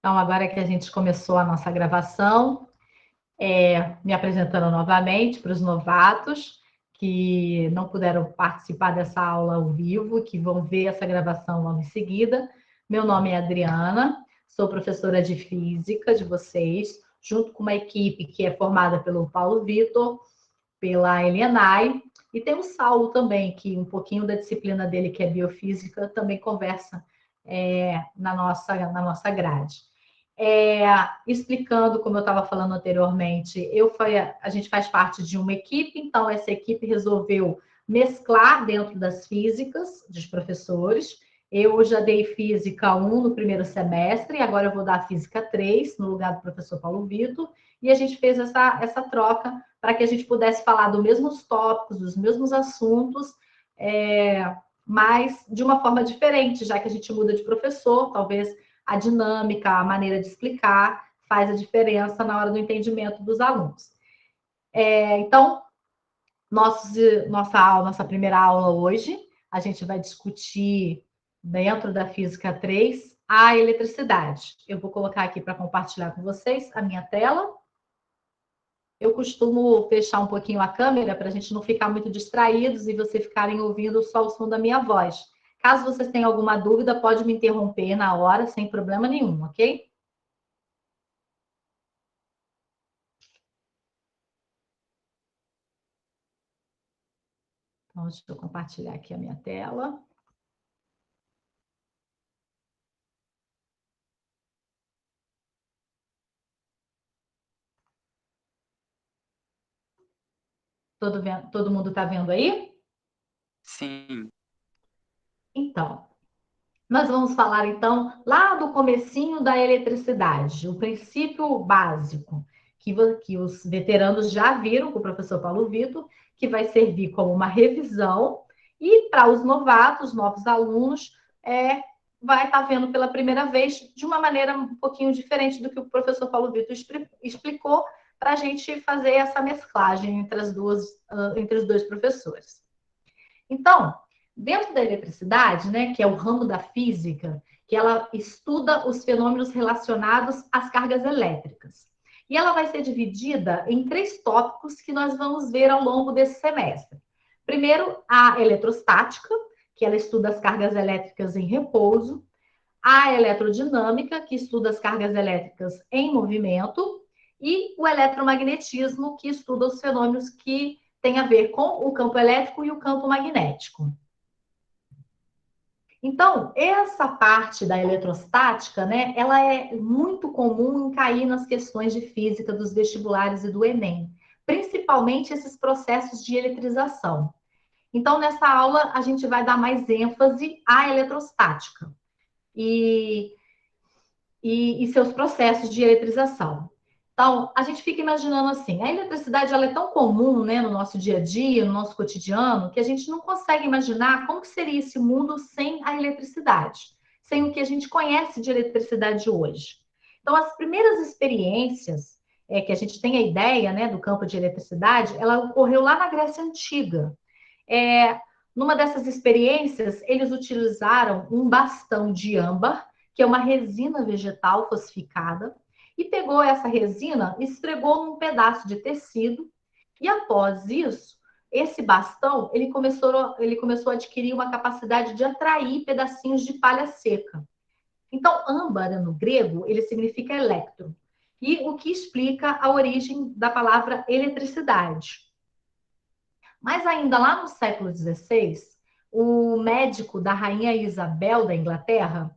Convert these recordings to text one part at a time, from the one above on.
Então, agora que a gente começou a nossa gravação, me apresentando novamente para os novatos que não puderam participar dessa aula ao vivo, que vão ver essa gravação logo em seguida. Meu nome é Adriana, sou professora de física de vocês, junto com uma equipe que é formada pelo Paulo Vitor, pela Elianai, e tem o Saulo também, que um pouquinho da disciplina dele, que é biofísica, também conversa na nossa grade. Explicando, como eu estava falando anteriormente, a gente faz parte de uma equipe, então essa equipe resolveu mesclar dentro das físicas dos professores. Eu já dei física 1 no primeiro semestre, e agora eu vou dar física 3 no lugar do professor Paulo Vitor, e a gente fez essa troca para que a gente pudesse falar dos mesmos tópicos, dos mesmos assuntos, mas de uma forma diferente, já que a gente muda de professor, talvez a dinâmica, a maneira de explicar faz a diferença na hora do entendimento dos alunos. Então, nossa primeira aula hoje, a gente vai discutir, dentro da Física 3, a eletricidade. Eu vou colocar aqui para compartilhar com vocês a minha tela. Eu costumo fechar um pouquinho a câmera para a gente não ficar muito distraídos e vocês ficarem ouvindo só o som da minha voz. Caso vocês tenham alguma dúvida, pode me interromper na hora, sem problema nenhum, ok? Então, deixa eu compartilhar aqui a minha tela. Todo mundo está vendo aí? Sim, Então, nós vamos falar, então, lá do comecinho da eletricidade, o princípio básico, que os veteranos já viram com o professor Paulo Vitor, que vai servir como uma revisão, e para os novatos, novos alunos, vai estar vendo pela primeira vez de uma maneira um pouquinho diferente do que o professor Paulo Vitor explicou, para a gente fazer essa mesclagem entre os dois professores. Então, dentro da eletricidade, né, que é o ramo da física, que ela estuda os fenômenos relacionados às cargas elétricas. E ela vai ser dividida em 3 tópicos que nós vamos ver ao longo desse semestre. Primeiro, a eletrostática, que ela estuda as cargas elétricas em repouso. A eletrodinâmica, que estuda as cargas elétricas em movimento. E o eletromagnetismo, que estuda os fenômenos que têm a ver com o campo elétrico e o campo magnético. Então, essa parte da eletrostática, né, ela é muito comum em cair nas questões de física dos vestibulares e do Enem, principalmente esses processos de eletrização. Então, nessa aula, a gente vai dar mais ênfase à eletrostática e, e seus processos de eletrização. Então, a gente fica imaginando assim, a eletricidade ela é tão comum, né, no nosso dia a dia, no nosso cotidiano, que a gente não consegue imaginar como que seria esse mundo sem a eletricidade, sem o que a gente conhece de eletricidade hoje. Então, as primeiras experiências que a gente tem a ideia, né, do campo de eletricidade, ela ocorreu lá na Grécia Antiga. Numa dessas experiências, eles utilizaram um bastão de âmbar, que é uma resina vegetal fossificada, e pegou essa resina, esfregou num pedaço de tecido, e após isso, esse bastão ele começou a adquirir uma capacidade de atrair pedacinhos de palha seca. Então, âmbar no grego, ele significa electro, e o que explica a origem da palavra eletricidade. Mas ainda lá no século XVI, o médico da rainha Isabel da Inglaterra,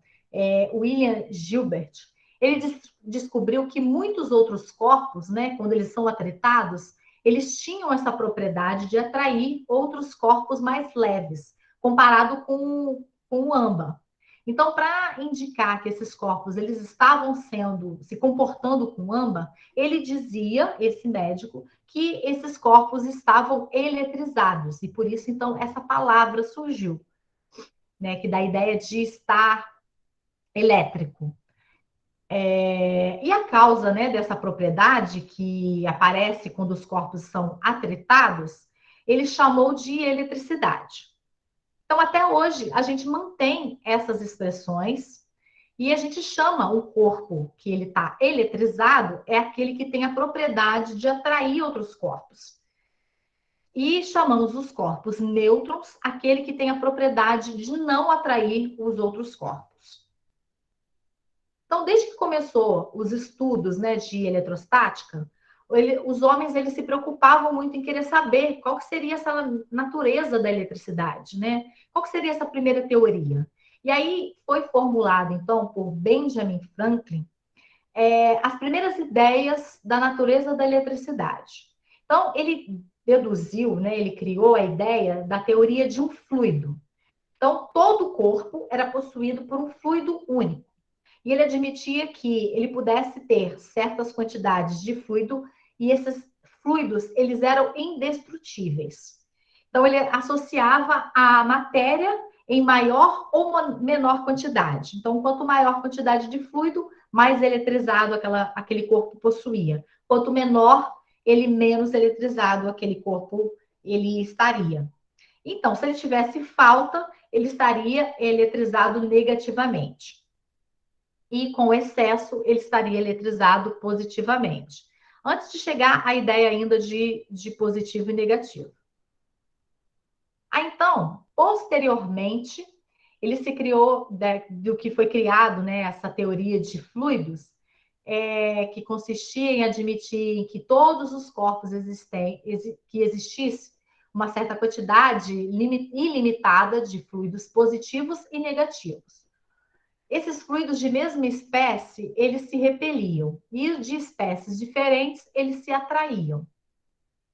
William Gilbert, ele descobriu que muitos outros corpos, né, quando eles são atritados, eles tinham essa propriedade de atrair outros corpos mais leves, comparado com o âmbar. Então, para indicar que esses corpos eles estavam se comportando com âmbar, ele dizia, esse médico, que esses corpos estavam eletrizados, e por isso, então, essa palavra surgiu, né, que dá a ideia de estar elétrico. E a causa, né, dessa propriedade que aparece quando os corpos são atritados, ele chamou de eletricidade. Então, até hoje, a gente mantém essas expressões E a gente chama o corpo que ele está eletrizado, é aquele que tem a propriedade de atrair outros corpos. E chamamos os corpos nêutrons, aquele que tem a propriedade de não atrair os outros corpos. Então, desde que começou os estudos, né, de eletrostática, os homens eles se preocupavam muito em querer saber qual que seria essa natureza da eletricidade, né? Qual que seria essa primeira teoria? E aí foi formulado, então, por Benjamin Franklin, as primeiras ideias da natureza da eletricidade. Então, ele deduziu, né, ele criou a ideia da teoria de um fluido. Então, todo o corpo era possuído por um fluido único. E ele admitia que ele pudesse ter certas quantidades de fluido e esses fluidos, eles eram indestrutíveis. Então, ele associava a matéria em maior ou menor quantidade. Então, quanto maior quantidade de fluido, mais eletrizado aquele corpo possuía. Quanto menor, ele menos eletrizado aquele corpo ele estaria. Então, se ele tivesse falta, ele estaria eletrizado negativamente. E com excesso, ele estaria eletrizado positivamente. Antes de chegar à ideia ainda de positivo e negativo. Então, posteriormente, ele se criou do que foi criado, né, essa teoria de fluidos, que consistia em admitir que todos os corpos que existisse uma certa quantidade ilimitada de fluidos positivos e negativos. Esses fluidos de mesma espécie, eles se repeliam, e de espécies diferentes, eles se atraíam.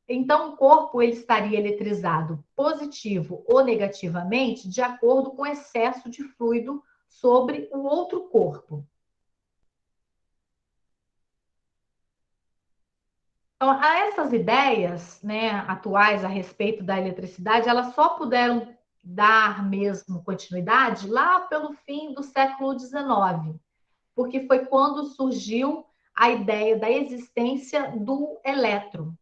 Então, o corpo ele estaria eletrizado positivo ou negativamente de acordo com o excesso de fluido sobre o outro corpo. Então, essas ideias, né, atuais a respeito da eletricidade, elas só puderam dar mesmo continuidade lá pelo fim do século XIX, porque foi quando surgiu a ideia da existência do elétron.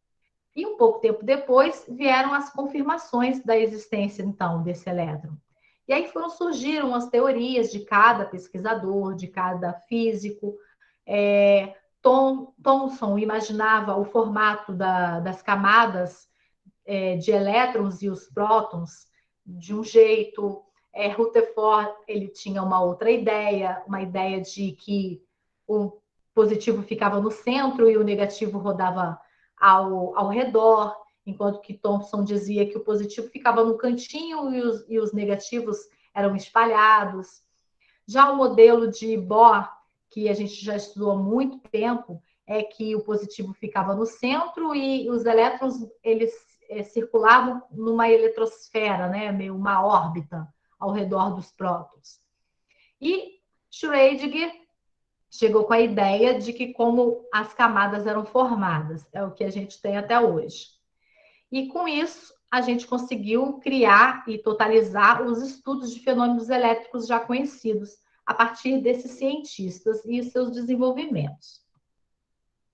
E um pouco tempo depois vieram as confirmações da existência, então, desse elétron. E aí surgiram as teorias de cada pesquisador, de cada físico. Thomson imaginava o formato das camadas de elétrons e os prótons de um jeito. Rutherford ele tinha uma outra ideia, uma ideia de que o positivo ficava no centro e o negativo rodava ao redor, enquanto que Thomson dizia que o positivo ficava no cantinho e os negativos eram espalhados. Já o modelo de Bohr, que a gente já estudou há muito tempo, é que o positivo ficava no centro e os elétrons eles circulavam numa eletrosfera, né, meio uma órbita ao redor dos prótons. E Schrödinger chegou com a ideia de que como as camadas eram formadas, é o que a gente tem até hoje. E com isso, a gente conseguiu criar e totalizar os estudos de fenômenos elétricos já conhecidos a partir desses cientistas e seus desenvolvimentos.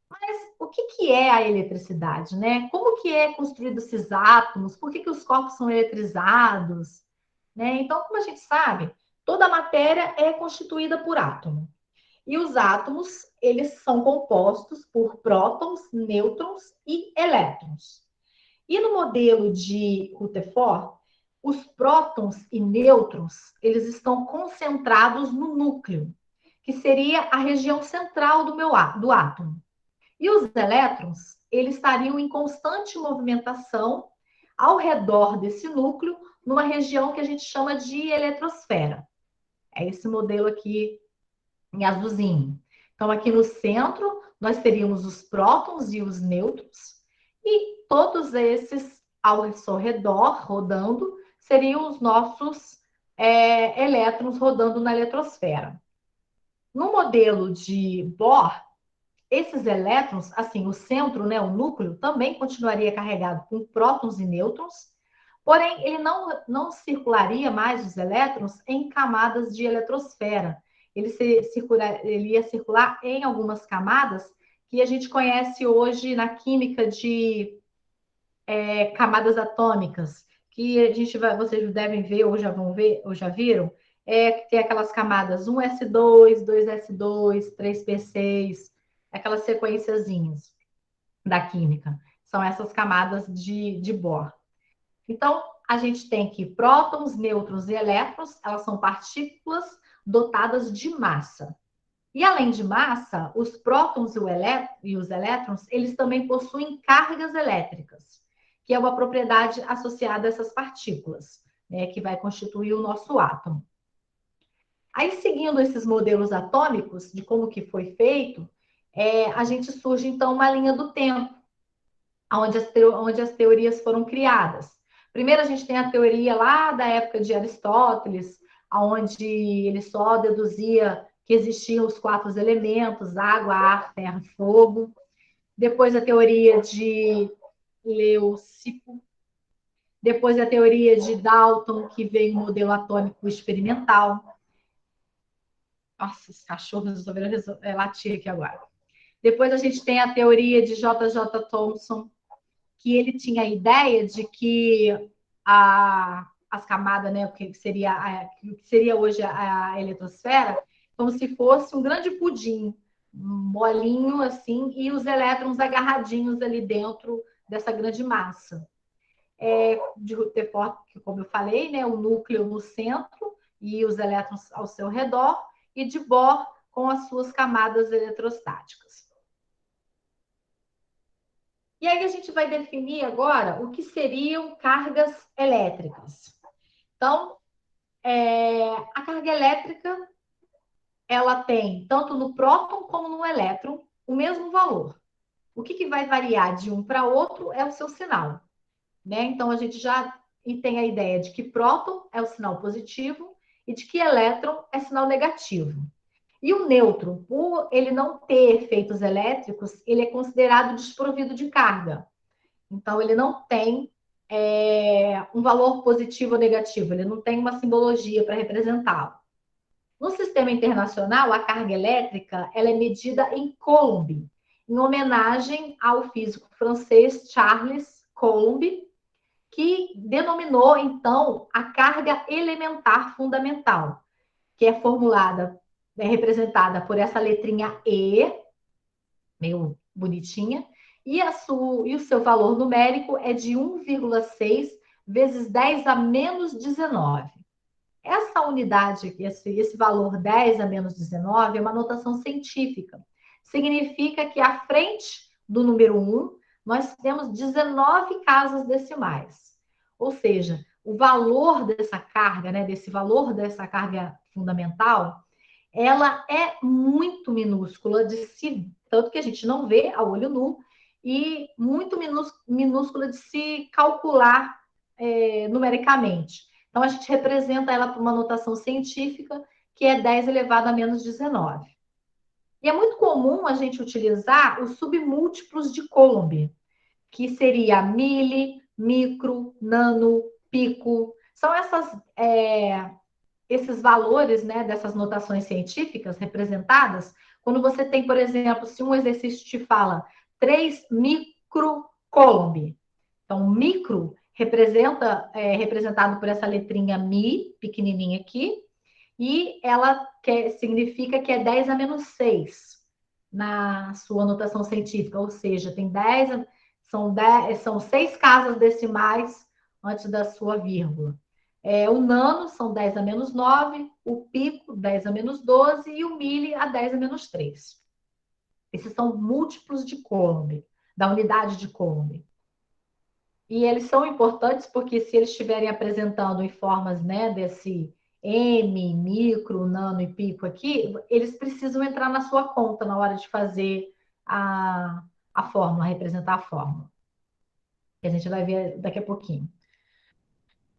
Mas o que é a eletricidade, né? Como que é construído esses átomos? Por que os corpos são eletrizados? Né? Então, como a gente sabe, toda a matéria é constituída por átomo. E os átomos, eles são compostos por prótons, nêutrons e elétrons. E no modelo de Rutherford, os prótons e nêutrons, eles estão concentrados no núcleo, que seria a região central do átomo. E os elétrons, eles estariam em constante movimentação ao redor desse núcleo, numa região que a gente chama de eletrosfera. É esse modelo aqui em azulzinho. Então, aqui no centro, nós teríamos os prótons e os nêutrons, e todos esses ao seu redor, rodando, seriam os nossos elétrons rodando na eletrosfera. No modelo de Bohr, esses elétrons, assim, o centro, né, o núcleo, também continuaria carregado com prótons e nêutrons, porém, ele não circularia mais os elétrons em camadas de eletrosfera. Ele ia circular em algumas camadas que a gente conhece hoje na química de camadas atômicas, que vocês devem ver ou já vão ver, ou já viram, Tem aquelas camadas 1s2, 2s2, 3p6, aquelas sequenciazinhas da química. São essas camadas de Bohr. Então, a gente tem aqui prótons, nêutrons e elétrons, elas são partículas dotadas de massa. E além de massa, os prótons e os elétrons, eles também possuem cargas elétricas, que é uma propriedade associada a essas partículas, né, que vai constituir o nosso átomo. Aí, seguindo esses modelos atômicos de como que foi feito, a gente surge, então, uma linha do tempo, onde as teorias foram criadas. Primeiro, a gente tem a teoria lá da época de Aristóteles, onde ele só deduzia que existiam os 4 elementos, água, ar, terra e fogo. Depois, a teoria de Leucipo. Depois, a teoria de Dalton, que veio o modelo atômico experimental. Nossa, os cachorros resolveram latir aqui agora. Depois, a gente tem a teoria de J.J. Thomson, que ele tinha a ideia de que as camadas, né, o que seria hoje a eletrosfera, como se fosse um grande pudim, um bolinho assim, e os elétrons agarradinhos ali dentro dessa grande massa. De Rutherford, como eu falei, né, o núcleo no centro e os elétrons ao seu redor, e de Bohr com as suas camadas eletrostáticas. E aí a gente vai definir agora o que seriam cargas elétricas. Então, a carga elétrica, ela tem, tanto no próton como no elétron, o mesmo valor. O que vai variar de um para outro é o seu sinal, né? Então, a gente já tem a ideia de que próton é o sinal positivo e de que elétron é sinal negativo. E o nêutron, por ele não ter efeitos elétricos, ele é considerado desprovido de carga. Então, ele não tem um valor positivo ou negativo, ele não tem uma simbologia para representá-lo. No sistema internacional, a carga elétrica ela é medida em Coulomb, em homenagem ao físico francês Charles Coulomb, que denominou, então, a carga elementar fundamental, que é formulada, representada por essa letrinha E, meio bonitinha, e o seu valor numérico é de 1,6 vezes 10 a menos 19. Essa unidade, esse valor 10 a menos 19 é uma notação científica. Significa que à frente do número 1, nós temos 19 casas decimais. Ou seja, o valor dessa carga, né, desse valor dessa carga fundamental, ela é muito minúscula tanto que a gente não vê a olho nu, e muito minúscula de se calcular numericamente. Então, a gente representa ela por uma notação científica, que é 10 elevado a menos 19. E é muito comum a gente utilizar os submúltiplos de Coulomb, que seria mili, micro, nano, pico. São esses valores, né, dessas notações científicas representadas, quando você tem, por exemplo, se um exercício te fala 3 microcoulomb. Então, micro representado por essa letrinha mi, pequenininha aqui, e ela significa que é 10 a menos 6 na sua notação científica, ou seja, tem 10, são 6 casas decimais antes da sua vírgula. O nano são 10 a menos 9, o pico 10 a menos 12 e o mili a 10 a menos 3. Esses são múltiplos de Coulomb, da unidade de Coulomb. E eles são importantes porque se eles estiverem apresentando em formas, né, desse M, micro, nano e pico aqui, eles precisam entrar na sua conta na hora de fazer a fórmula, representar a fórmula. Que a gente vai ver daqui a pouquinho.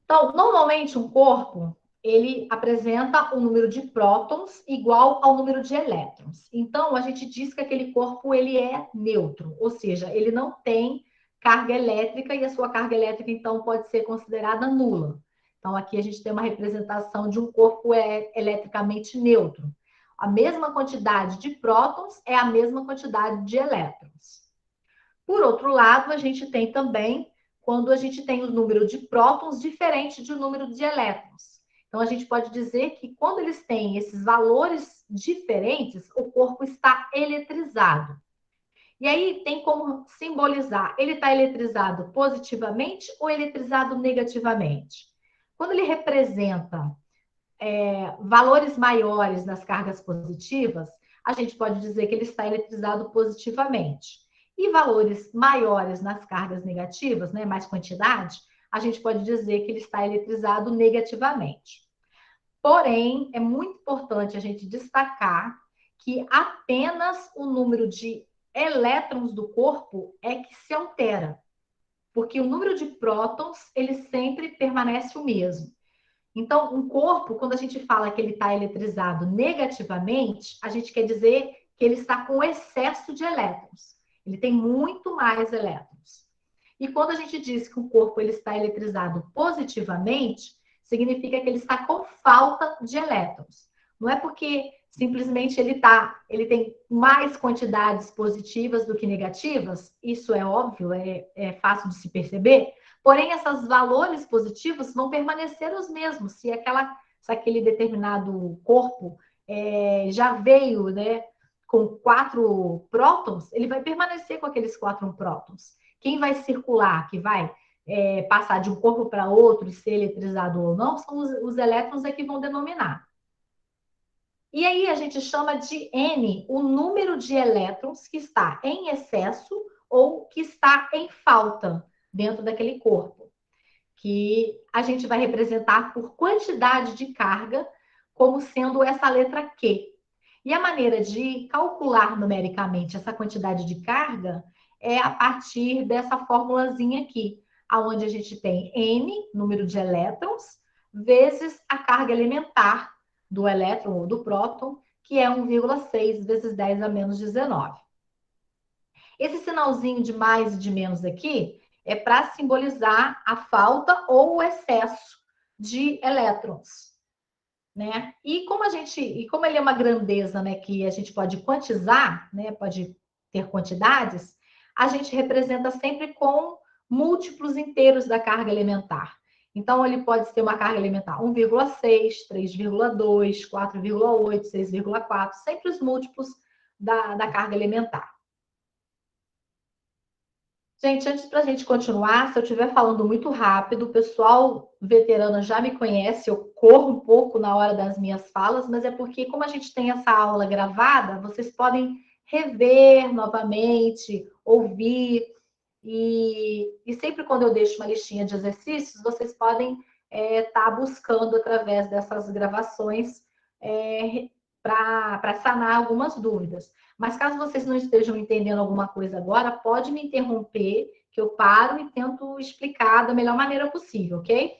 Então, normalmente um corpo, ele apresenta um número de prótons igual ao número de elétrons. Então, a gente diz que aquele corpo ele é neutro, ou seja, ele não tem carga elétrica e a sua carga elétrica, então, pode ser considerada nula. Então, aqui a gente tem uma representação de um corpo eletricamente neutro. A mesma quantidade de prótons é a mesma quantidade de elétrons. Por outro lado, a gente tem também quando a gente tem o número de prótons diferente do número de elétrons. Então, a gente pode dizer que quando eles têm esses valores diferentes, o corpo está eletrizado. E aí tem como simbolizar, ele está eletrizado positivamente ou eletrizado negativamente? Quando ele representa valores maiores nas cargas positivas, a gente pode dizer que ele está eletrizado positivamente. E valores maiores nas cargas negativas, né, mais quantidade, a gente pode dizer que ele está eletrizado negativamente. Porém, é muito importante a gente destacar que apenas o número de elétrons do corpo é que se altera, porque o número de prótons ele sempre permanece o mesmo. Então, um corpo, quando a gente fala que ele está eletrizado negativamente, a gente quer dizer que ele está com excesso de elétrons. Ele tem muito mais elétrons. E quando a gente diz que o corpo ele está eletrizado positivamente, significa que ele está com falta de elétrons. Não é porque simplesmente ele tem mais quantidades positivas do que negativas, isso é óbvio, é fácil de se perceber, porém esses valores positivos vão permanecer os mesmos, se aquele determinado corpo já veio, né, com 4 prótons, ele vai permanecer com aqueles 4 prótons. Quem vai circular, que vai passar de um corpo para outro e ser eletrizado ou não, são os elétrons que vão denominar. E aí a gente chama de N o número de elétrons que está em excesso ou que está em falta dentro daquele corpo, que a gente vai representar por quantidade de carga como sendo essa letra Q. E a maneira de calcular numericamente essa quantidade de carga é a partir dessa formulazinha aqui, aonde a gente tem N, número de elétrons, vezes a carga elementar do elétron ou do próton, que é 1,6 vezes 10 a menos 19. Esse sinalzinho de mais e de menos aqui é para simbolizar a falta ou o excesso de elétrons, né? E como ele é uma grandeza, né, que a gente pode quantizar, né, pode ter quantidades, a gente representa sempre com múltiplos inteiros da carga elementar. Então, ele pode ter uma carga elementar 1,6, 3,2, 4,8, 6,4, sempre os múltiplos da carga elementar. Gente, antes para a gente continuar, se eu estiver falando muito rápido, o pessoal veterano já me conhece, eu corro um pouco na hora das minhas falas, mas é porque, como a gente tem essa aula gravada, vocês podem rever novamente, ouvir, e sempre quando eu deixo uma listinha de exercícios, vocês podem estar buscando através dessas gravações para sanar algumas dúvidas. Mas caso vocês não estejam entendendo alguma coisa agora, pode me interromper, que eu paro e tento explicar da melhor maneira possível, ok?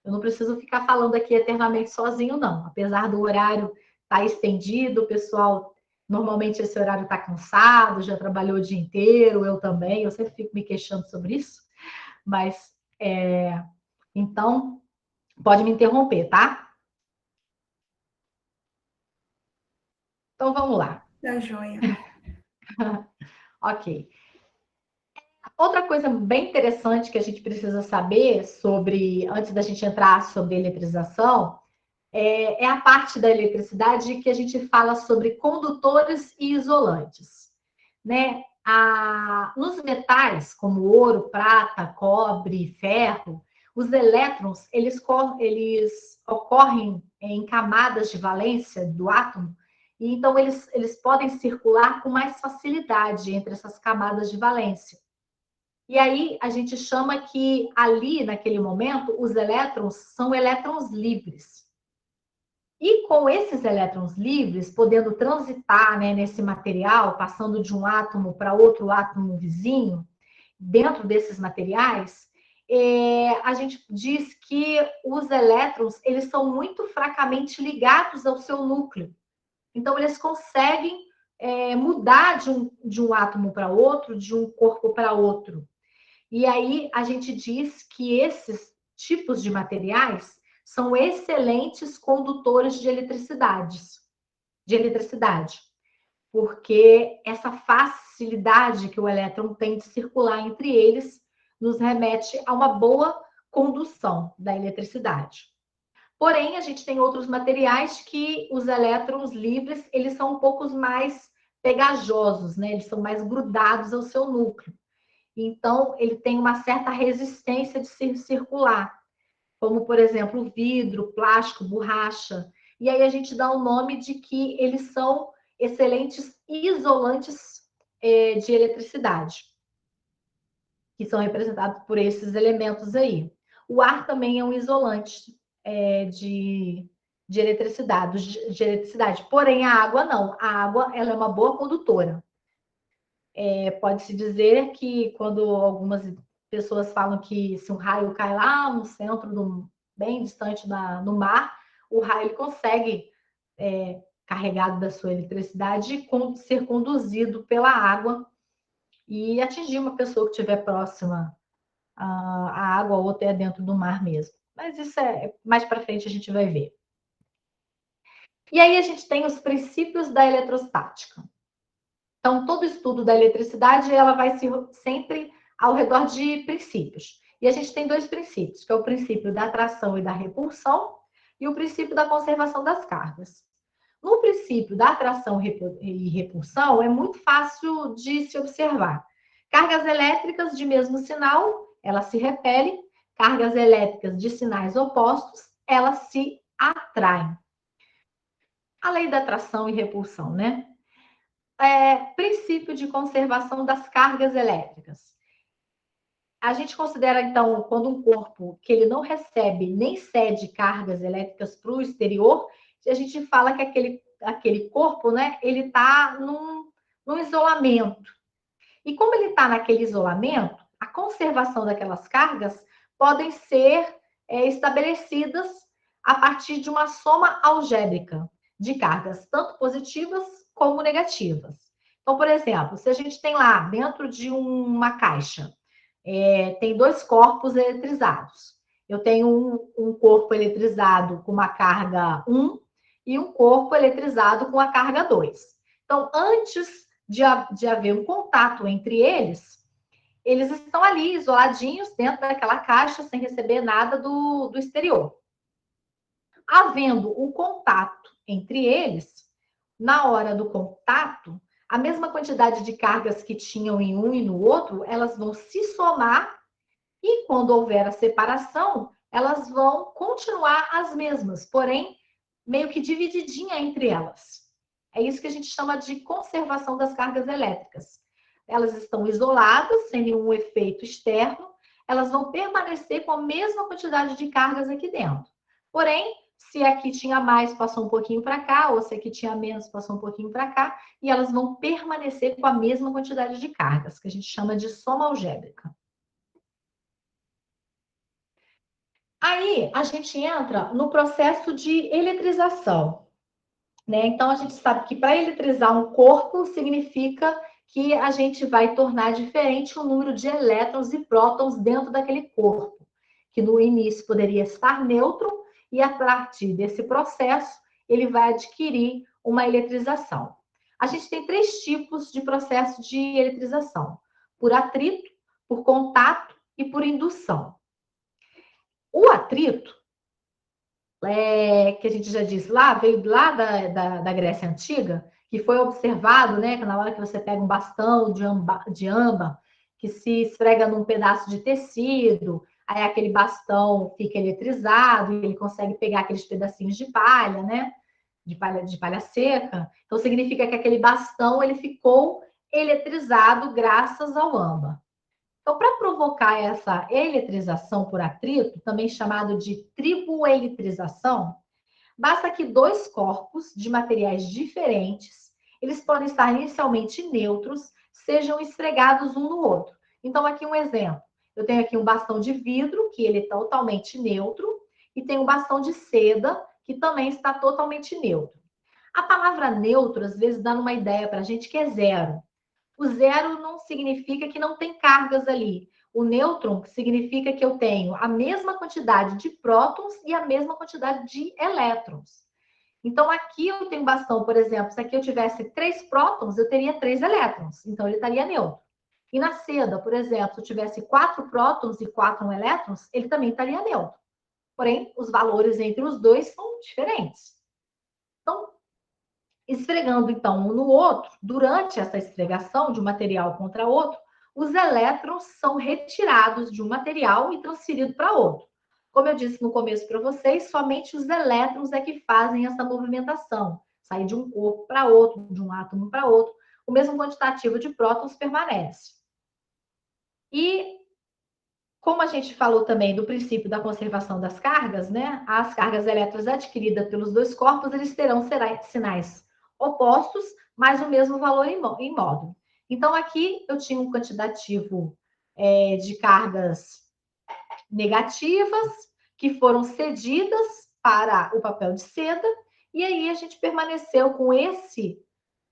Eu não preciso ficar falando aqui eternamente sozinho, não. Apesar do horário estar estendido, o pessoal, normalmente esse horário está cansado, já trabalhou o dia inteiro, eu também, eu sempre fico me queixando sobre isso. Mas, então, pode me interromper, tá? Então, vamos lá. Tá joia. Ok. Outra coisa bem interessante que a gente precisa saber sobre, antes da gente entrar sobre eletrização, é a parte da eletricidade que a gente fala sobre condutores e isolantes, né? Nos metais, como ouro, prata, cobre, ferro, os elétrons, eles ocorrem em camadas de valência do átomo, e então eles podem circular com mais facilidade entre essas camadas de valência. E aí a gente chama que ali, naquele momento, os elétrons são elétrons livres. E com esses elétrons livres, podendo transitar, né, nesse material, passando de um átomo para outro átomo vizinho, dentro desses materiais, a gente diz que os elétrons eles são muito fracamente ligados ao seu núcleo. Então, eles conseguem mudar de um átomo para outro, de um corpo para outro. E aí a gente diz que esses tipos de materiais são excelentes condutores de eletricidade, porque essa facilidade que o elétron tem de circular entre eles nos remete a uma boa condução da eletricidade. Porém, a gente tem outros materiais que os elétrons livres, eles são um pouco mais pegajosos, né? Eles são mais grudados ao seu núcleo. Então, ele tem uma certa resistência de circular, como, por exemplo, vidro, plástico, borracha. E aí a gente dá o nome de que eles são excelentes isolantes de eletricidade, que são representados por esses elementos aí. O ar também é um isolante de eletricidade. Porém, a água não. A água ela é uma boa condutora. Pode-se dizer que quando algumas pessoas falam que se um raio cai lá no centro, bem distante no mar, o raio ele consegue, carregado da sua eletricidade, ser conduzido pela água e atingir uma pessoa que estiver próxima à água ou até dentro do mar mesmo. Mas isso mais para frente a gente vai ver. E aí a gente tem os princípios da eletrostática. Então, todo estudo da eletricidade, ela vai sempre ao redor de princípios. E a gente tem dois princípios, que é o princípio da atração e da repulsão e o princípio da conservação das cargas. No princípio da atração e repulsão, é muito fácil de se observar. Cargas elétricas de mesmo sinal, elas se repelem. Cargas elétricas de sinais opostos, elas se atraem. A lei da atração e repulsão, né? Princípio de conservação das cargas elétricas. A gente considera, então, quando um corpo que ele não recebe nem cede cargas elétricas para o exterior, a gente fala que aquele corpo, né, ele está num isolamento. E como ele está naquele isolamento, a conservação daquelas cargas podem ser estabelecidas a partir de uma soma algébrica de cargas, tanto positivas como negativas. Então, por exemplo, se a gente tem lá dentro de uma caixa, tem dois corpos eletrizados. Eu tenho um corpo eletrizado com uma carga 1 e um corpo eletrizado com a carga 2. Então, antes de haver um contato entre eles estão ali isoladinhos dentro daquela caixa sem receber nada do exterior. Havendo um contato entre eles, na hora do contato, a mesma quantidade de cargas que tinham em um e no outro, elas vão se somar e quando houver a separação, elas vão continuar as mesmas, porém, meio que divididinha entre elas. É isso que a gente chama de conservação das cargas elétricas. Elas estão isoladas, sem nenhum efeito externo, elas vão permanecer com a mesma quantidade de cargas aqui dentro. Porém, se aqui tinha mais, passou um pouquinho para cá, ou se aqui tinha menos, passou um pouquinho para cá, e elas vão permanecer com a mesma quantidade de cargas, que a gente chama de soma algébrica. Aí, a gente entra no processo de eletrização, né? Então, a gente sabe que para eletrizar um corpo significa que a gente vai tornar diferente o número de elétrons e prótons dentro daquele corpo, que no início poderia estar neutro, e a partir desse processo, ele vai adquirir uma eletrização. A gente tem 3 tipos de processo de eletrização: por atrito, por contato e por indução. O atrito, que a gente já disse lá, veio lá da Grécia Antiga, que foi observado, né, que na hora que você pega um bastão de âmbar, que se esfrega num pedaço de tecido, aí aquele bastão fica eletrizado, e ele consegue pegar aqueles pedacinhos de palha, né, de palha seca. Então, significa que aquele bastão, ele ficou eletrizado graças ao âmbar. Então, para provocar essa eletrização por atrito, também chamado de triboeletrização, basta que 2 corpos de materiais diferentes, eles podem estar inicialmente neutros, sejam esfregados um no outro. Então, aqui um exemplo. Eu tenho aqui um bastão de vidro, que ele é totalmente neutro, e tem um bastão de seda, que também está totalmente neutro. A palavra neutro, às vezes, dá uma ideia para a gente que é zero. O zero não significa que não tem cargas ali. O nêutron significa que eu tenho a mesma quantidade de prótons e a mesma quantidade de elétrons. Então, aqui eu tenho um bastão, por exemplo, se aqui eu tivesse 3 prótons, eu teria 3 elétrons. Então, ele estaria neutro. E na seda, por exemplo, se eu tivesse 4 prótons e 4 elétrons, ele também estaria neutro. porém, os valores entre os dois são diferentes. Então, esfregando, então, um no outro, durante essa esfregação de um material contra outro, os elétrons são retirados de um material e transferidos para outro. Como eu disse no começo para vocês, somente os elétrons é que fazem essa movimentação, sair de um corpo para outro, de um átomo para outro. O mesmo quantitativo de prótons permanece. E como a gente falou também do princípio da conservação das cargas, né? As cargas elétricas adquiridas pelos dois corpos, eles terão sinais opostos, mas o mesmo valor em módulo. Então, aqui eu tinha um quantitativo de cargas negativas que foram cedidas para o papel de seda, e aí a gente permaneceu com esse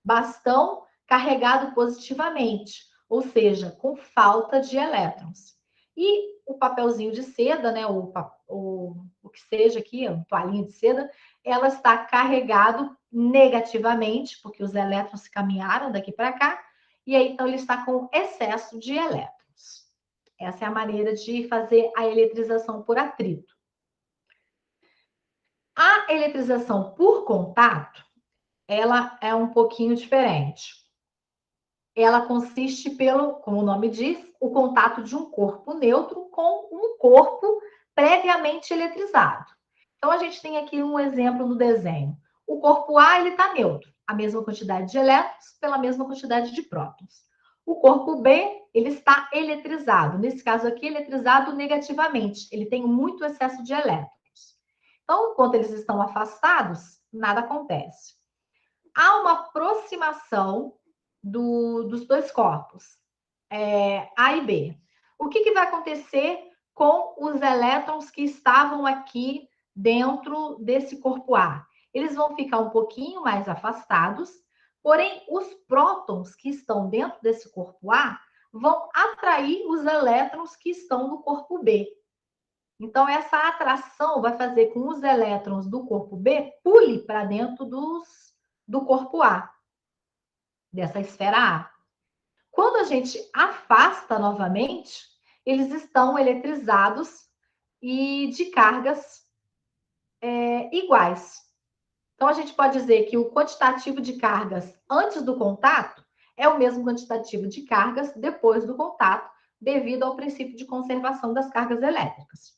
bastão carregado positivamente, ou seja, com falta de elétrons. E o papelzinho de seda, né, o que seja aqui, um toalhinho de seda, ela está carregado negativamente, porque os elétrons caminharam daqui para cá, e aí então ele está com excesso de elétrons. Essa é a maneira de fazer a eletrização por atrito. A eletrização por contato, ela é um pouquinho diferente. Ela consiste pelo, como o nome diz, o contato de um corpo neutro com um corpo previamente eletrizado. Então, a gente tem aqui um exemplo no desenho. O corpo A, ele está neutro, a mesma quantidade de elétrons pela mesma quantidade de prótons. O corpo B, ele está eletrizado. Nesse caso aqui, eletrizado negativamente. Ele tem muito excesso de elétrons. Então, enquanto eles estão afastados, nada acontece. Há uma aproximação dos dois corpos, A e B. O que vai acontecer com os elétrons que estavam aqui dentro desse corpo A? Eles vão ficar um pouquinho mais afastados, porém, os prótons que estão dentro desse corpo A vão atrair os elétrons que estão no corpo B. Então, essa atração vai fazer com que os elétrons do corpo B pule para dentro do corpo A, dessa esfera A. Quando a gente afasta novamente, eles estão eletrizados e de cargas iguais. Então, a gente pode dizer que o quantitativo de cargas antes do contato é o mesmo quantitativo de cargas depois do contato, devido ao princípio de conservação das cargas elétricas.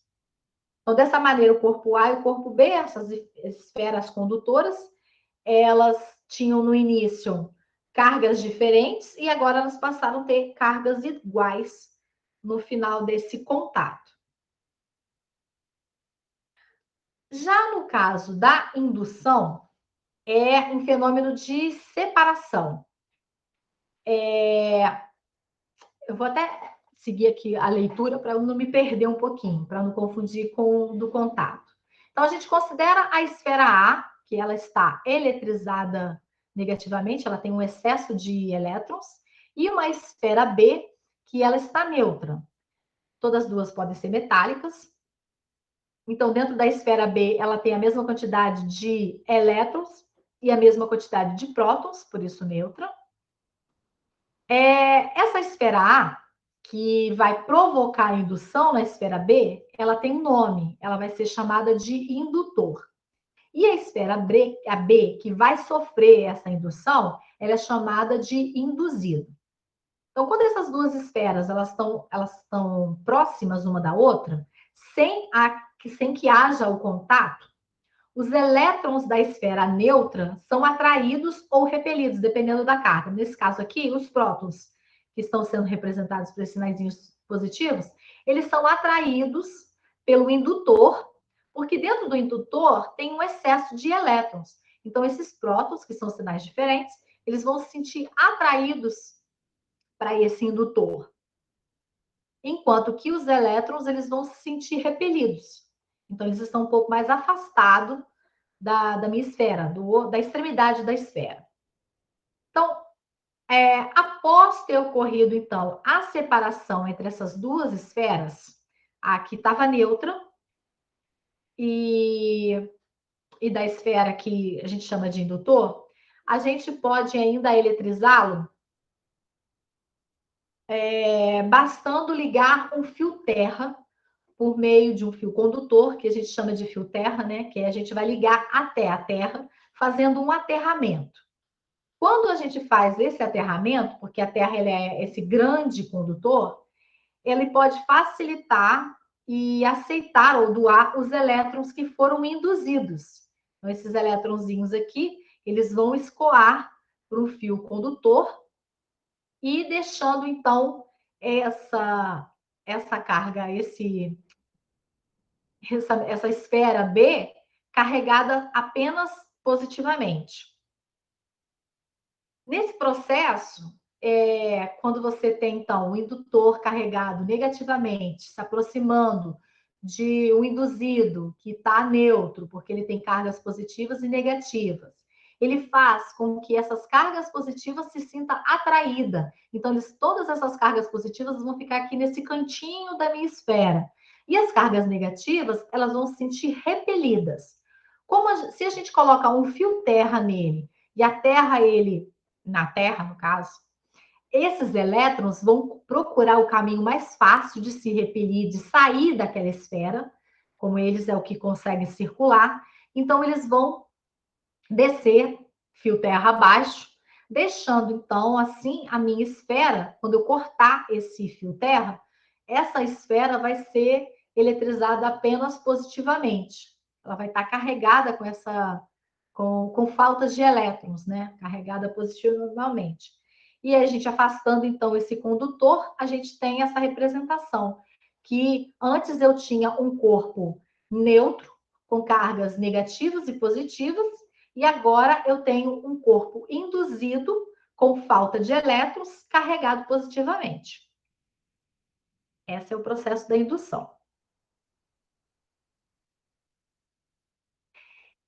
Então, dessa maneira, o corpo A e o corpo B, essas esferas condutoras, elas tinham no início cargas diferentes e agora elas passaram a ter cargas iguais no final desse contato. Já no caso da indução, é um fenômeno de separação. Eu vou até seguir aqui a leitura para eu não me perder um pouquinho, para não confundir com o do contato. Então, a gente considera a esfera A, que ela está eletrizada negativamente, ela tem um excesso de elétrons, e uma esfera B, que ela está neutra. Todas as duas podem ser metálicas. Então, dentro da esfera B, ela tem a mesma quantidade de elétrons e a mesma quantidade de prótons, por isso neutra. Essa esfera A, que vai provocar a indução na esfera B, ela tem um nome, ela vai ser chamada de indutor. E a esfera B, que vai sofrer essa indução, ela é chamada de induzido. Então, quando essas duas esferas elas estão próximas uma da outra, sem que haja o contato, os elétrons da esfera neutra são atraídos ou repelidos, dependendo da carga. Nesse caso aqui, os prótons, que estão sendo representados por esses sinaizinhos positivos, eles são atraídos pelo indutor, porque dentro do indutor tem um excesso de elétrons. Então, esses prótons, que são sinais diferentes, eles vão se sentir atraídos para esse indutor. Enquanto que os elétrons, eles vão se sentir repelidos. Então, eles estão um pouco mais afastados da minha esfera, da extremidade da esfera. Então, após ter ocorrido, então, a separação entre essas duas esferas, a que estava neutra e da esfera que a gente chama de indutor, a gente pode ainda eletrizá-lo bastando ligar um fio terra por meio de um fio condutor, que a gente chama de fio terra, né? Que a gente vai ligar até a terra, fazendo um aterramento. Quando a gente faz esse aterramento, porque a terra ele é esse grande condutor, ele pode facilitar e aceitar ou doar os elétrons que foram induzidos. Então, esses elétronzinhos aqui, eles vão escoar para o fio condutor e deixando, então, essa carga, essa esfera B carregada apenas positivamente. Nesse processo, quando você tem, então, o indutor carregado negativamente, se aproximando de um induzido que está neutro, porque ele tem cargas positivas e negativas, ele faz com que essas cargas positivas se sinta atraída. Então, todas essas cargas positivas vão ficar aqui nesse cantinho da minha esfera. E as cargas negativas, elas vão se sentir repelidas. Se a gente coloca um fio terra nele, e a terra, na Terra, no caso, esses elétrons vão procurar o caminho mais fácil de se repelir, de sair daquela esfera, como eles é o que conseguem circular, então eles vão descer fio terra abaixo, deixando então assim a minha esfera, quando eu cortar esse fio terra, essa esfera vai ser eletrizada apenas positivamente. Ela vai estar carregada com faltas de elétrons, né? Carregada positivamente. E a gente afastando, então, esse condutor, a gente tem essa representação, que antes eu tinha um corpo neutro, com cargas negativas e positivas, e agora eu tenho um corpo induzido, com falta de elétrons, carregado positivamente. Esse é o processo da indução.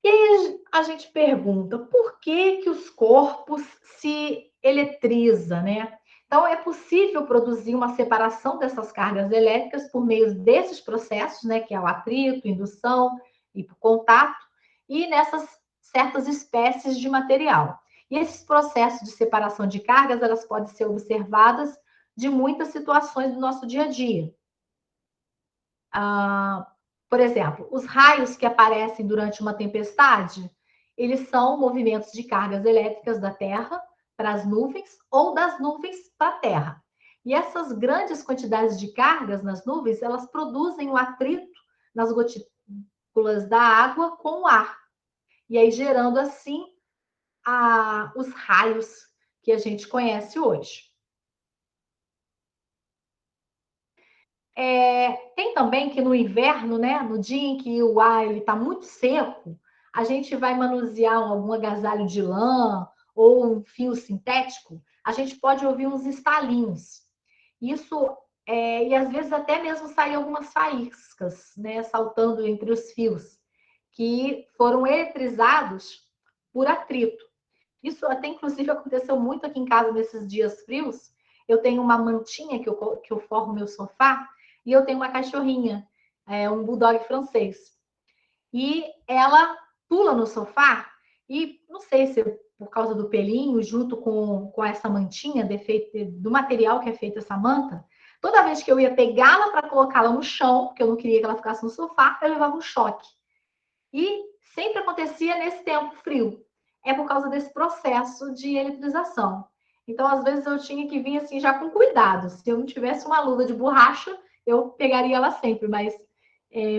E aí a gente pergunta, por que os corpos se eletrizam, né? Então, é possível produzir uma separação dessas cargas elétricas por meio desses processos, né? Que é o atrito, indução e contato, e nessas certas espécies de material. E esses processos de separação de cargas, elas podem ser observadas de muitas situações do nosso dia a dia. Por exemplo, os raios que aparecem durante uma tempestade, eles são movimentos de cargas elétricas da Terra para as nuvens ou das nuvens para a Terra. E essas grandes quantidades de cargas nas nuvens, elas produzem o atrito nas gotículas da água com o ar. E aí gerando assim os raios que a gente conhece hoje. Tem também que no inverno, né, no dia em que o ar está muito seco, a gente vai manusear algum agasalho de lã ou um fio sintético, a gente pode ouvir uns estalinhos. Isso, e às vezes até mesmo sair algumas faíscas, né, saltando entre os fios, que foram eletrizados por atrito. Isso até, inclusive, aconteceu muito aqui em casa nesses dias frios. Eu tenho uma mantinha que eu forro meu sofá e eu tenho uma cachorrinha, um bulldog francês. E ela pula no sofá e, não sei se é por causa do pelinho, junto com essa mantinha, do material que é feita essa manta, toda vez que eu ia pegá-la para colocá-la no chão, porque eu não queria que ela ficasse no sofá, eu levava um choque. E sempre acontecia nesse tempo frio. É por causa desse processo de eletrização. Então, às vezes, eu tinha que vir assim já com cuidado. Se eu não tivesse uma luva de borracha, eu pegaria ela sempre. Mas,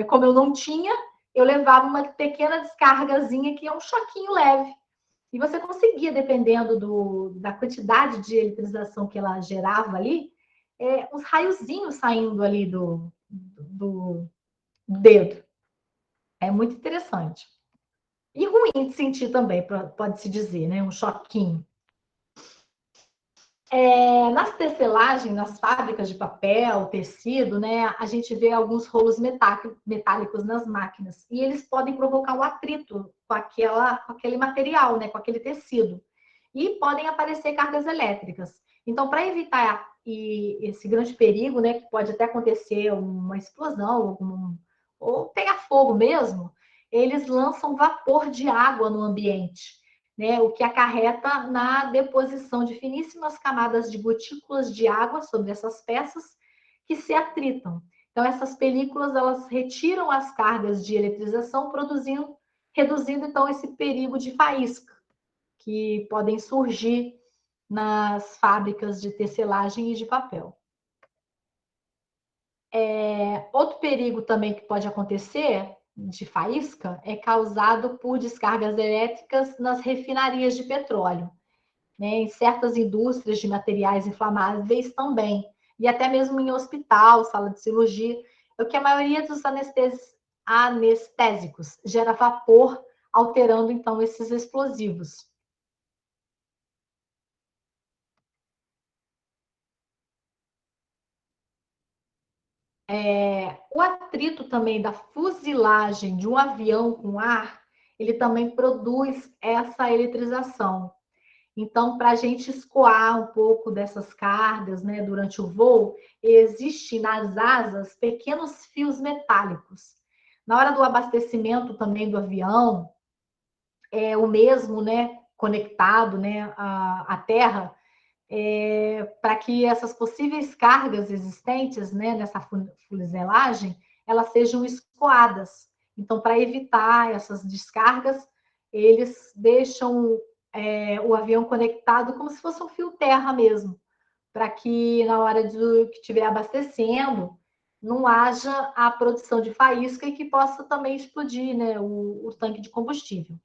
como eu não tinha, eu levava uma pequena descargazinha que é um choquinho leve. E você conseguia, dependendo da quantidade de eletrização que ela gerava ali, uns raiozinhos saindo ali do dedo. É muito interessante. E ruim de sentir também, pode-se dizer, né? Um choquinho. Nas tecelagens, nas fábricas de papel, tecido, né? A gente vê alguns rolos metálicos nas máquinas. E eles podem provocar um atrito com aquele material, né? Com aquele tecido. E podem aparecer cargas elétricas. Então, para evitar esse grande perigo, né? Que pode até acontecer uma explosão, ou pegar fogo mesmo, eles lançam vapor de água no ambiente, né? O que acarreta na deposição de finíssimas camadas de gotículas de água sobre essas peças que se atritam. Então, essas películas, elas retiram as cargas de eletrização, reduzindo, então, esse perigo de faísca, que podem surgir nas fábricas de tecelagem e de papel. Outro perigo também que pode acontecer de faísca é causado por descargas elétricas nas refinarias de petróleo, né? Em certas indústrias de materiais inflamáveis também, e até mesmo em hospital, sala de cirurgia, é o que a maioria dos anestésicos gera vapor, alterando então esses explosivos. O atrito também da fuselagem de um avião com ar, ele também produz essa eletrização. Então, para a gente escoar um pouco dessas cargas, né, durante o voo, existe nas asas pequenos fios metálicos. Na hora do abastecimento também do avião, o mesmo, né, conectado, né, à terra, para que essas possíveis cargas existentes, né, nessa fuselagem, elas sejam escoadas. Então, para evitar essas descargas, eles deixam o avião conectado como se fosse um fio terra mesmo, para que na hora que estiver abastecendo, não haja a produção de faísca e que possa também explodir, né, o tanque de combustível.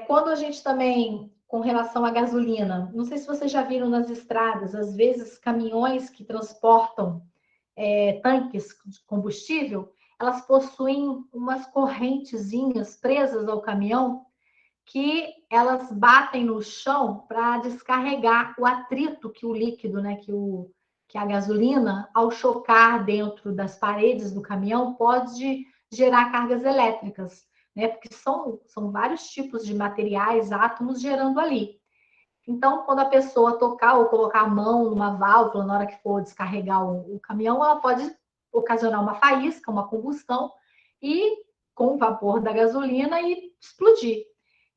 Quando a gente também, com relação à gasolina, não sei se vocês já viram nas estradas, às vezes caminhões que transportam tanques de combustível, elas possuem umas correntezinhas presas ao caminhão que elas batem no chão para descarregar o atrito que o líquido, né, que a gasolina, ao chocar dentro das paredes do caminhão, pode gerar cargas elétricas, né? Porque são vários tipos de materiais, átomos gerando ali. Então, quando a pessoa tocar ou colocar a mão numa válvula na hora que for descarregar o caminhão, ela pode ocasionar uma faísca, uma combustão, e com o vapor da gasolina e explodir.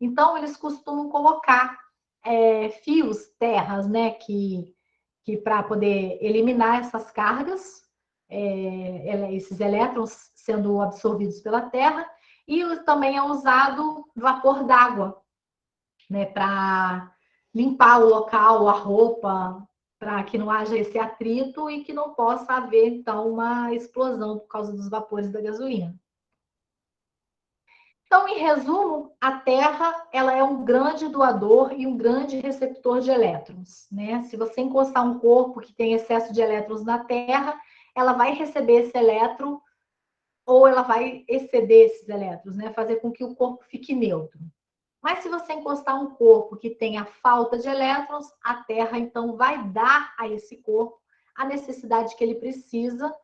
Então, eles costumam colocar fios, terras, né, que para poder eliminar essas cargas, esses elétrons sendo absorvidos pela terra, e também é usado vapor d'água, né, para limpar o local, a roupa, para que não haja esse atrito e que não possa haver, então, uma explosão por causa dos vapores da gasolina. Então, em resumo, a Terra, ela é um grande doador e um grande receptor de elétrons, né? Se você encostar um corpo que tem excesso de elétrons na Terra, ela vai receber esse elétron ou ela vai exceder esses elétrons, né? Fazer com que o corpo fique neutro. Mas se você encostar um corpo que tenha falta de elétrons, a Terra, então, vai dar a esse corpo a necessidade que ele precisa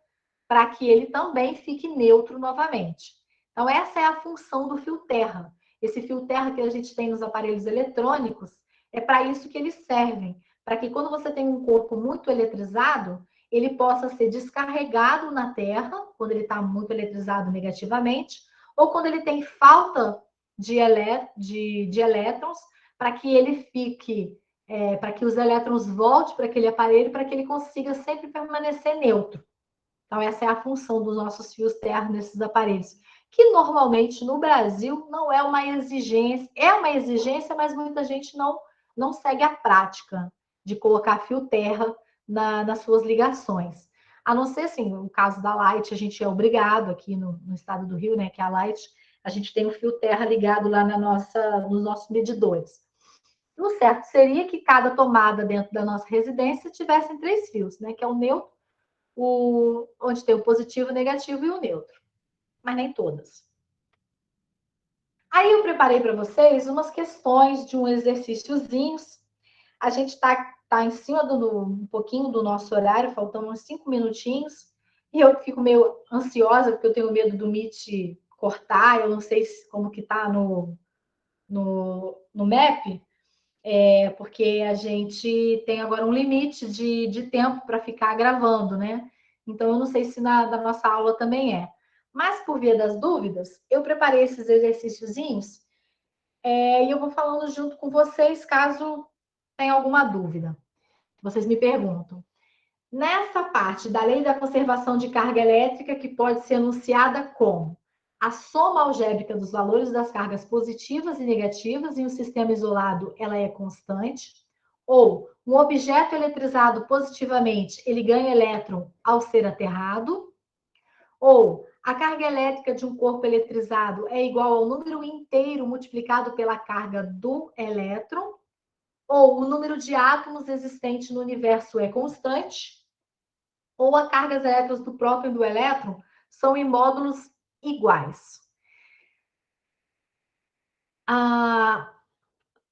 para que ele também fique neutro novamente. Então, essa é a função do fio terra. Esse fio terra que a gente tem nos aparelhos eletrônicos, é para isso que eles servem. Para que quando você tem um corpo muito eletrizado, ele possa ser descarregado na terra, quando ele está muito eletrizado negativamente, ou quando ele tem falta de elétrons, para que ele fique, para que os elétrons voltem para aquele aparelho, para que ele consiga sempre permanecer neutro. Então, essa é a função dos nossos fios terra nesses aparelhos, que normalmente no Brasil não é uma exigência, mas muita gente não segue a prática de colocar fio terra nas suas ligações. A não ser, assim, no caso da Light, a gente é obrigado aqui no estado do Rio, né, que é a Light, a gente tem o fio terra ligado lá nos nossos medidores. O certo seria que cada tomada dentro da nossa residência tivesse 3 fios, né, que é o neutro, onde tem o positivo, o negativo e o neutro. Mas nem todas. Aí eu preparei para vocês umas questões de um exercíciozinhos. A gente está em cima um pouquinho do nosso horário, faltando uns 5 minutinhos. E eu fico meio ansiosa, porque eu tenho medo do Meet cortar. Eu não sei como que está no MAP, porque a gente tem agora um limite de tempo para ficar gravando, né? Então, eu não sei se da nossa aula também é. Mas, por via das dúvidas, eu preparei esses exercíciozinhos e eu vou falando junto com vocês, caso tenha alguma dúvida. Vocês me perguntam. Nessa parte da lei da conservação de carga elétrica, que pode ser anunciada como a soma algébrica dos valores das cargas positivas e negativas em um sistema isolado, ela é constante, ou um objeto eletrizado positivamente, ele ganha elétron ao ser aterrado, ou a carga elétrica de um corpo eletrizado é igual ao número inteiro multiplicado pela carga do elétron, ou o número de átomos existentes no universo é constante, ou as cargas elétricas do próton e do elétron são em módulos iguais.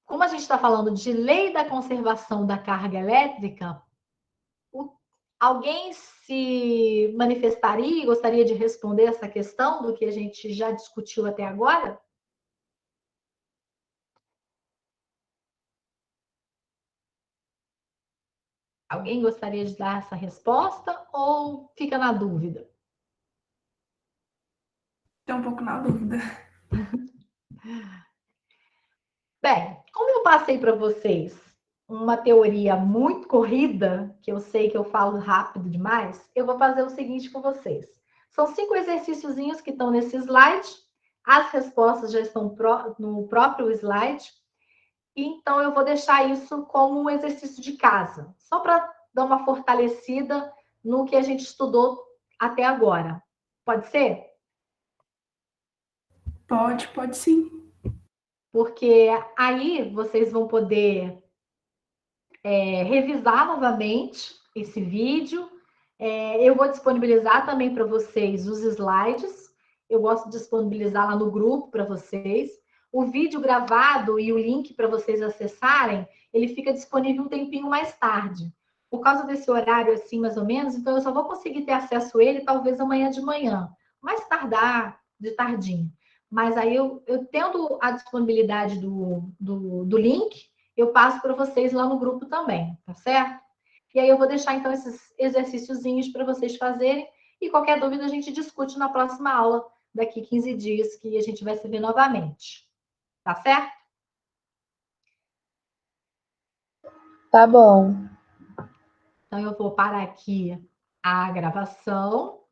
Como a gente está falando de lei da conservação da carga elétrica, alguém se manifestaria e gostaria de responder essa questão do que a gente já discutiu até agora? Alguém gostaria de dar essa resposta ou fica na dúvida? Estou um pouco na dúvida. Bem, como eu passei para vocês uma teoria muito corrida, que eu sei que eu falo rápido demais, eu vou fazer o seguinte com vocês. São 5 exercíciozinhos que estão nesse slide, as respostas já estão no próprio slide, então eu vou deixar isso como um exercício de casa, só para dar uma fortalecida no que a gente estudou até agora. Pode ser? Pode sim. Porque aí vocês vão poder revisar novamente esse vídeo. Eu vou disponibilizar também para vocês os slides. Eu gosto de disponibilizar lá no grupo para vocês. O vídeo gravado e o link para vocês acessarem, ele fica disponível um tempinho mais tarde. Por causa desse horário assim, mais ou menos, então eu só vou conseguir ter acesso a ele talvez amanhã de manhã. Mais tardar, de tardinho. Mas aí eu tendo a disponibilidade do link, eu passo para vocês lá no grupo também, tá certo? E aí eu vou deixar então esses exercíciozinhos para vocês fazerem e qualquer dúvida a gente discute na próxima aula, daqui 15 dias, que a gente vai se ver novamente. Tá certo? Tá bom. Então eu vou parar aqui a gravação.